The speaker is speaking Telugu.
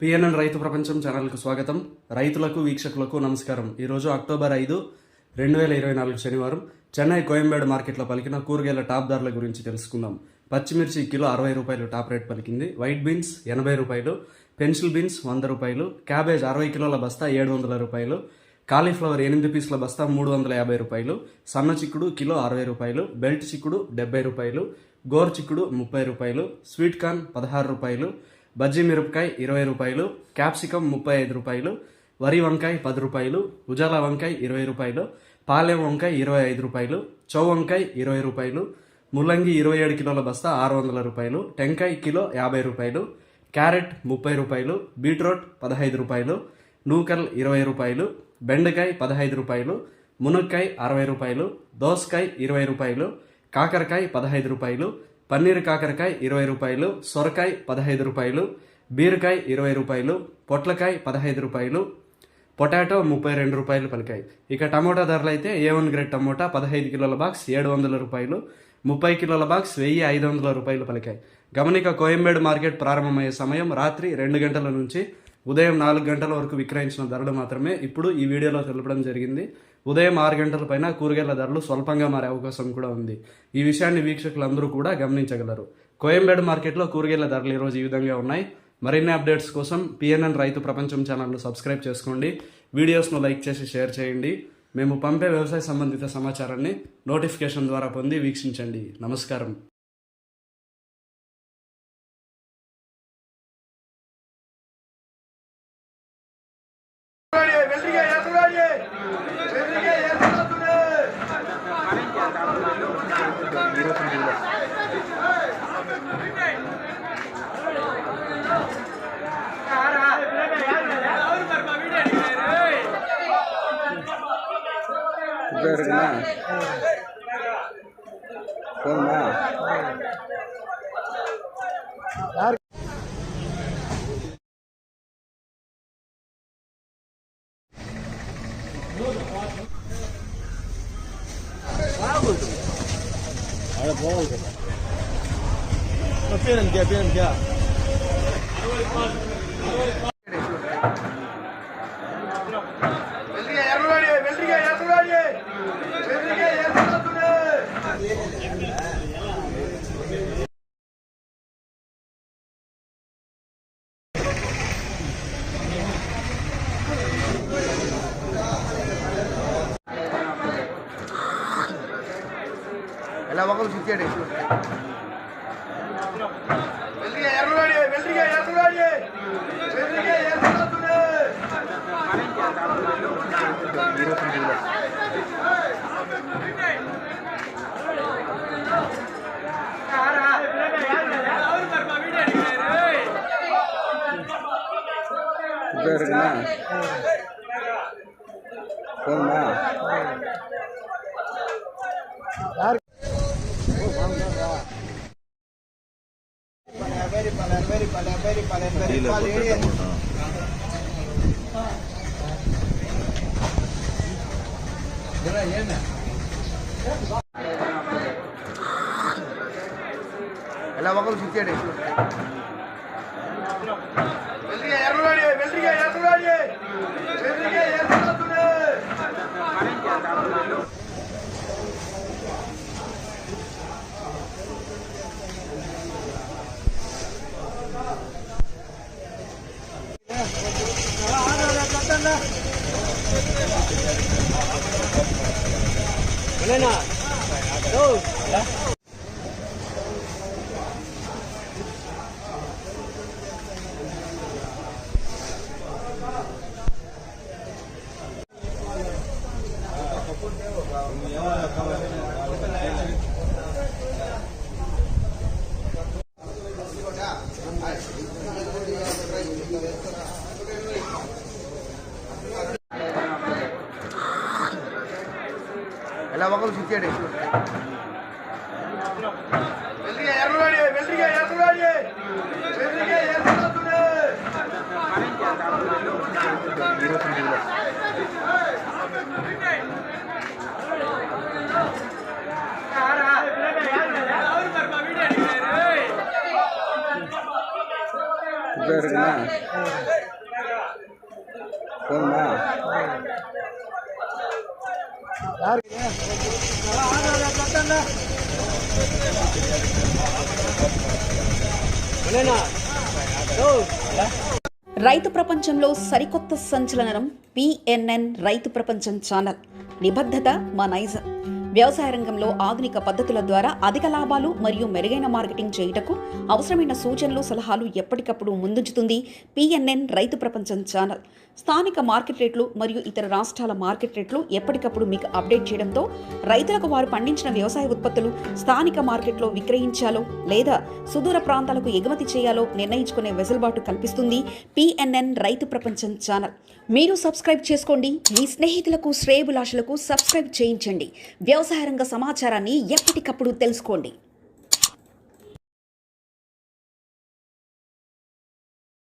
పిఎన్ఎన్ రైతు ప్రపంచం ఛానల్కు స్వాగతం. రైతులకు వీక్షకులకు నమస్కారం. ఈరోజు అక్టోబర్ 5, 2024 శనివారం చెన్నై కోయంబేడు మార్కెట్లో పలికిన కూరగాయల టాప్ ధరల గురించి తెలుసుకుందాం. పచ్చిమిర్చి కిలో 60 రూపాయలు టాప్ రేట్ పలికింది. వైట్ బీన్స్ 80 రూపాయలు, పెన్సిల్ బీన్స్ 100 రూపాయలు, క్యాబేజ్ 60 కిలోల బస్తా 700 రూపాయలు, కాలీఫ్లవర్ 8 పీసుల బస్తా 350 రూపాయలు, సన్న చిక్కుడు కిలో 60 రూపాయలు, బెల్ట్ చిక్కుడు 70 రూపాయలు, గోర్ చిక్కుడు 30 రూపాయలు, స్వీట్ కార్న్ 16 రూపాయలు, బజ్జీ మిరపకాయ 20 రూపాయలు, క్యాప్సికమ్ 35 రూపాయలు, వరి వంకాయ 10 రూపాయలు, ఉజాల వంకాయ 20 రూపాయలు, పాలెం వంకాయ 25 రూపాయలు, చౌ వంకాయ 20 రూపాయలు, ముల్లంగి 27 కిలోల బస్తా 600 రూపాయలు, టెంకాయ కిలో 50 రూపాయలు, క్యారెట్ 30 రూపాయలు, బీట్రూట్ 15 రూపాయలు, నూకల్ 20 రూపాయలు, బెండకాయ 15 రూపాయలు, మునక్కాయ 60 రూపాయలు, దోసకాయ 20 రూపాయలు, కాకరకాయ 15 రూపాయలు, పన్నీర్ కాకరకాయ 20 రూపాయలు, సొరకాయ 15 రూపాయలు, బీరకాయ 20 రూపాయలు, పొట్లకాయ 15 రూపాయలు, పొటాటో 32 రూపాయలు పలికాయి. ఇక టమోటా ధరలు అయితే A1 గ్రేడ్ టమోటా 15 కిలోల బాక్స్ 700 రూపాయలు, 30 కిలోల బాక్స్ 1500 రూపాయలు పలికాయి. గమనిక కోయంబేడు మార్కెట్ ప్రారంభమయ్యే సమయం రాత్రి 2 గంటల నుంచి ఉదయం 4 గంటల వరకు విక్రయించిన ధరలు మాత్రమే ఇప్పుడు ఈ వీడియోలో తెలపడం జరిగింది. ఉదయం 6 గంటల పైన కూరగాయల ధరలు స్వల్పంగా మారే అవకాశం కూడా ఉంది. ఈ విషయాన్ని వీక్షకులందరూ కూడా గమనించగలరు. కోయంబేడు మార్కెట్లో కూరగాయల ధరలు ఈరోజు ఈ విధంగా ఉన్నాయి. మరిన్ని అప్డేట్స్ కోసం పిఎన్ఎన్ రైతు ప్రపంచం ఛానల్ను సబ్స్క్రైబ్ చేసుకోండి. వీడియోస్ను లైక్ చేసి షేర్ చేయండి. మేము పంపే వ్యవసాయ సంబంధిత సమాచారాన్ని నోటిఫికేషన్ ద్వారా పొంది వీక్షించండి. నమస్కారం. क्या ఎలా ఒకరు చిచ్చాడు ఎలా ఒకరు చిచ్చాడు ఎలా ఒకరు చిచ్చాడు Very nice. రైతు ప్రపంచంలో సరికొత్త సంచలనం పిఎన్ఎన్ రైతు ప్రపంచం ఛానల్. నిబద్ధత మా నైజం. వ్యవసాయ రంగంలో ఆధునిక పద్ధతుల ద్వారా అధిక లాభాలు మరియు మెరుగైన మార్కెటింగ్ చేయుటకు అవసరమైన సూచనలు, సలహాలు ఎప్పటికప్పుడు ముందుంచుతుంది పిఎన్ఎన్ రైతు ప్రపంచం ఛానల్. స్థానిక మార్కెట్ రేట్లు మరియు ఇతర రాష్ట్రాల మార్కెట్ రేట్లు ఎప్పటికప్పుడు మీకు అప్డేట్ చేయడంతో రైతులకు వారు పండించిన వ్యవసాయ ఉత్పత్తులు స్థానిక మార్కెట్లో విక్రయించాలో లేదా సుదూర ప్రాంతాలకు ఎగుమతి చేయాలో నిర్ణయించుకునే వెసులుబాటు కల్పిస్తుంది పిఎన్ఎన్ రైతు ప్రపంచం ఛానల్. మీరు సబ్స్క్రైబ్ చేసుకోండి. మీ స్నేహితులకు, శ్రేయభిలాషులకు సబ్స్క్రైబ్ చేయించండి. వ్యవసాయ రంగ సమాచారాన్ని ఎప్పటికప్పుడు తెలుసుకోండి.